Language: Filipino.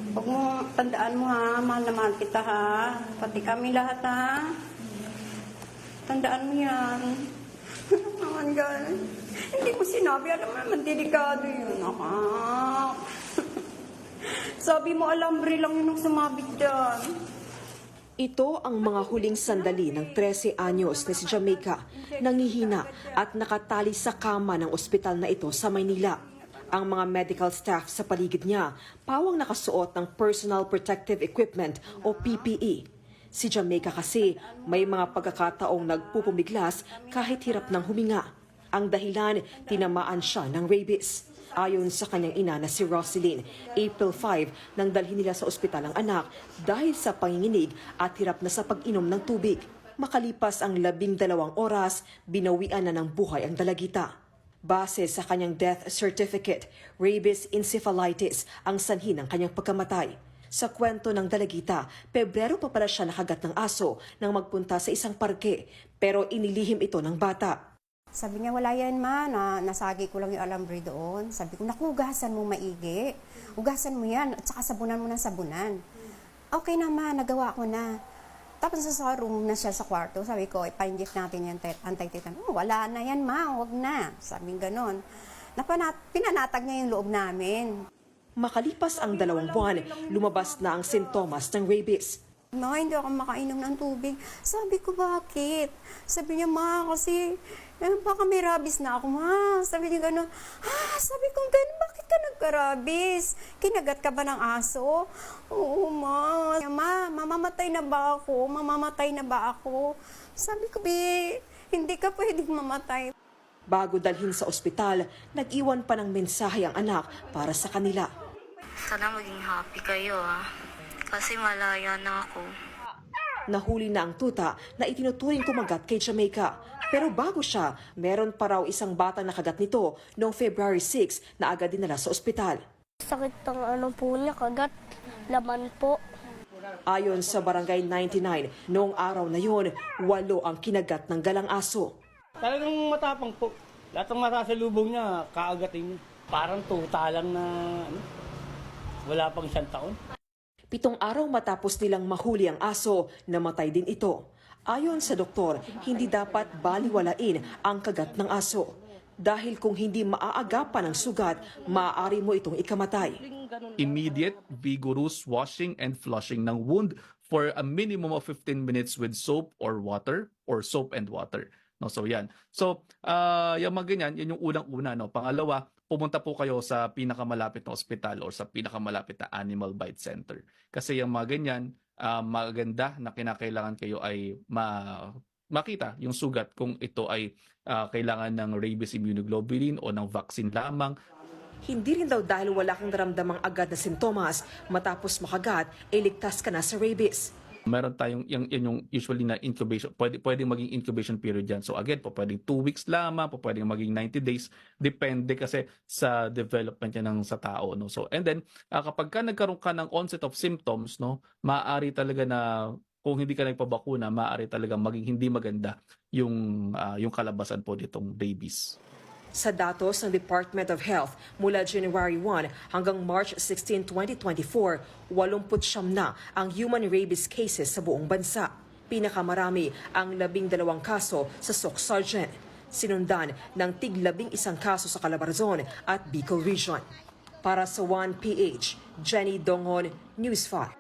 Huwag mo, tandaan mo ha, mahal na mahal kita ha. Pati kami lahat ha. Tandaan mo yan. Naman gan. Hindi ko sinabi, alam mo naman, delikado yun. Sabi mo, alambre lang yun ang sumabit dyan. Ito ang mga huling sandali ng 13 anyos na si Jamaica, nangihina at nakatali sa kama ng ospital na ito sa Maynila. Ang mga medical staff sa paligid niya, pawang nakasuot ng Personal Protective Equipment o PPE. Si Jamaica kasi may mga pagkakataong nagpupumiglas kahit hirap ng huminga. Ang dahilan, tinamaan siya ng rabies. Ayon sa kanyang ina na si Roselyn, April 5 nang dalhin nila sa ospital ang anak dahil sa panginginig at hirap na sa pag-inom ng tubig. Makalipas ang 12 oras, binawian na ng buhay ang dalagita. Base sa kanyang death certificate, rabies encephalitis ang sanhi ng kanyang pagkamatay. Sa kwento ng dalagita, Pebrero pa pala siya nakagat ng aso nang magpunta sa isang parke, pero inilihim ito ng bata. Sabi niya, wala yan ma, nasagi ko lang yung alambre doon. Sabi ko, naku, hugasan mo maigi. Hugasan mo yan, at saka sabunan mo ng sabunan. Okay na ma, nagawa ko na. Tapos sa room na siya sa kwarto, sabi ko, ipa-inject natin yung anti-tetanus. Wala na yan ma, huwag na. Sabi ganon. Pinanatag niya yung loob namin. Makalipas ang 2 buwan, lumabas na ang sintomas ng rabies. Ma, hindi ako makainom ng tubig. Sabi ko, bakit? Sabi niya, ma, kasi baka may rabies na ako, ma. Sabi niya gano'n. Sabi ko, bakit ka nagka-rabies? Kinagat ka ba ng aso? Oo, ma. Ma, mamamatay na ba ako? Mamamatay na ba ako? Sabi ko, hindi ka pwedeng mamatay. Bago dalhin sa ospital, nag-iwan pa ng mensahe ang anak para sa kanila. Sana maging happy kayo kasi malaya na ako. Nahuli na ang tuta na itinuturing kumagat kay Jamaica. Pero bago siya, meron pa raw isang batang nakagat nito noong February 6 na agad dinala sa ospital. Sakit ng po niya, kagat, laman po. Ayon sa Barangay 99, noong araw na yon, 8 ang kinagat ng galang aso. Talagang matapang po. Lahat ng masasalubong niya, kaagatin niya. Parang tuta lang na wala pang 1 taon. 7 araw matapos nilang mahuli ang aso, namatay din ito. Ayon sa doktor, hindi dapat baliwalain ang kagat ng aso. Dahil kung hindi maaagapan ang sugat, maaari mo itong ikamatay. Immediate, vigorous washing and flushing ng wound for a minimum of 15 minutes with soap or water or soap and water. No, so yan. So, yung mga ganyan, yun yung unang-una. No? Pangalawa, pumunta po kayo sa pinakamalapit na ospital or sa pinakamalapit na animal bite center. Kasi yung mga ganyan, maganda na kinakailangan kayo ay makita yung sugat kung ito ay kailangan ng rabies immunoglobulin o ng vaccine lamang. Hindi rin daw dahil wala kang naramdamang agad na sintomas, matapos makagat, ligtas ka na sa rabies. Meron tayong yung usually na incubation, pwedeng maging incubation period yan. So again, pwedeng 2 weeks lamang, pwedeng maging 90 days, depende kasi sa development yan sa tao. No? So, and then, kapag ka nagkaroon ka ng onset of symptoms, no, maaari talaga na, kung hindi ka nagpabakuna, maaari talaga maging hindi maganda yung kalabasan po nitong rabies. Sa datos ng Department of Health, mula January 1 hanggang March 16, 2024, 89 na ang human rabies cases sa buong bansa. Pinakamarami ang 12 kaso sa Soc Sargent. Sinundan ng tig-11 kaso sa Calabarzon at Bicol Region. Para sa 1PH, Jenny Dongon, News 5.